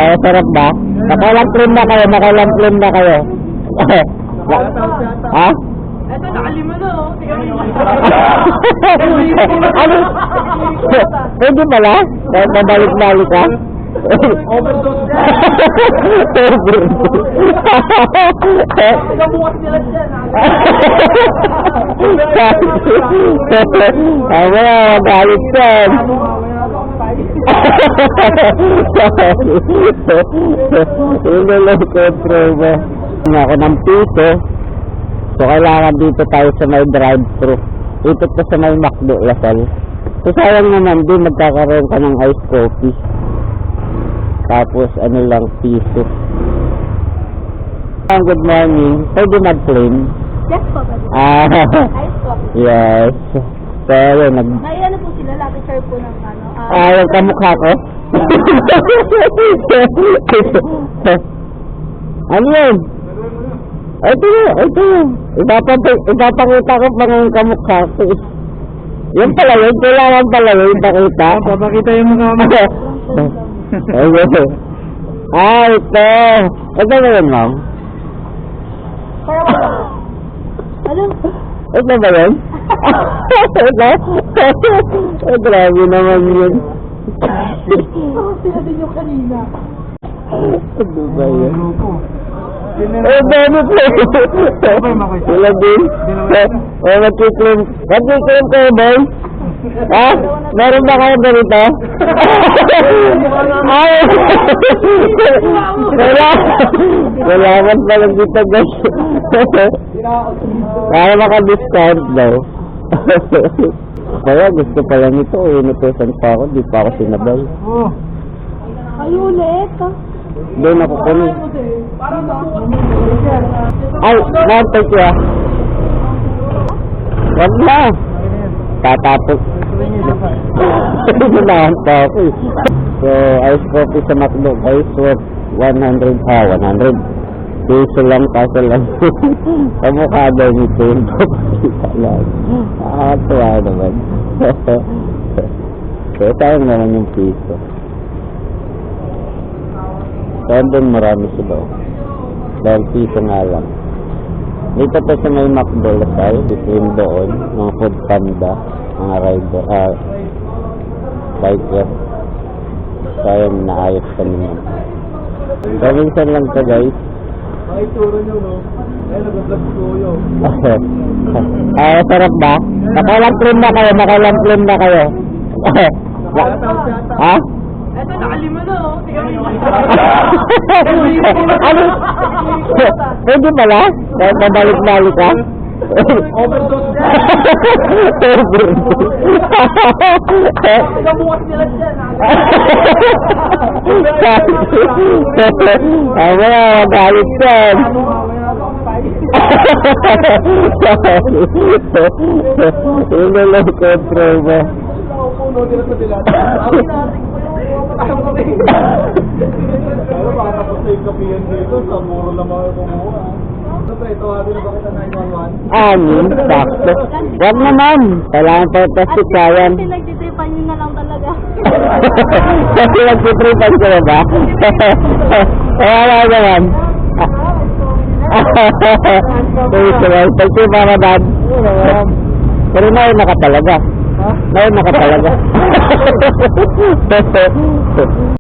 Ay, sarap ba? Nakalang na kayo, nakalang na kayo. Ha? Eto, nakalima na, oh. Ano? Pwede pala? Babalik-balik ka? Overdose na. Bukas nila dyan, Tama, magalit yan. Hindi lang control ba? Ako ng piso. So, kailangan dito tayo sa may drive-thru. Dito pa sa may McDo, Lasal. So, sayang naman din, magkakaroon ka ng iced coffee. Tapos, ano lang, piso. Good morning. Pwede mag-claim? Yes po, pwede. Ayos po. Yes. Pero, May ano po sila, lagi share po ng ano. yung kamukha ko? Ano yun? Ito yun. Ipapakita ko pa ng kamukha ko. Yan pala yun, kailangan pala yun, ipakita. Papakita yung mga mga. Okay. Ito. Ito ba yun, ma'am? Para wala. Ano? Ito ba yun? Ito? Grabe naman yun. Sila din yung kanina. Ano ba yun? Dami po. Sila din. Magkiklaim. Magkiklaim kayo, boy? Ha? Meron ba kayo ganito? Ay! Kailangan pala dito, guys. Kaya maka-discount daw. Kaya gusto pala nito. Inutusan pa ako. Di pa ako sinabay. Ay, ulit. Doon ako kunin. Ay, nantay siya. Wag na. Tatapos. Sinahan pa ako eh. So, ice coffee sa McDo. Ice worth 100. 100. Piso lang, kaso lang. Kamukha daw nito yung kita lang. Nakakatuwa naman. So, sayang naman yung piso. Kaya doon marami sila. Dahil piso nga lang. Dito pa sa may McDo, Lasal. Between doon, mga food panda, mga rider, biker. Sayang naayos ka naman. So, minsan lang to, guys. Ay, turo nyo, no? Ay, nag-vlog ko yun. Ay, sarap ba? Nakalang na kayo, na kayo. Ha? Eto, nakalima na, oh. Ano? Pwede pala? Babalik-balik ka? Overdose na. Bukas nila dyan, Tama, magalit yan. Hindi lang control ba? Pero baka tapos na yung kapiyan dito, sa muro lang mga kumuha. Ano pre, tawagin na ba kita 911? Sakto. Wag naman. Kailangan pa kasi kayan. Kasi nagtitripan nyo na lang talaga. Kasi nagtitripan ka na ba? Wala naman. Thank you, Mama Dad. Pero na nakatalaga. Na nakatalaga.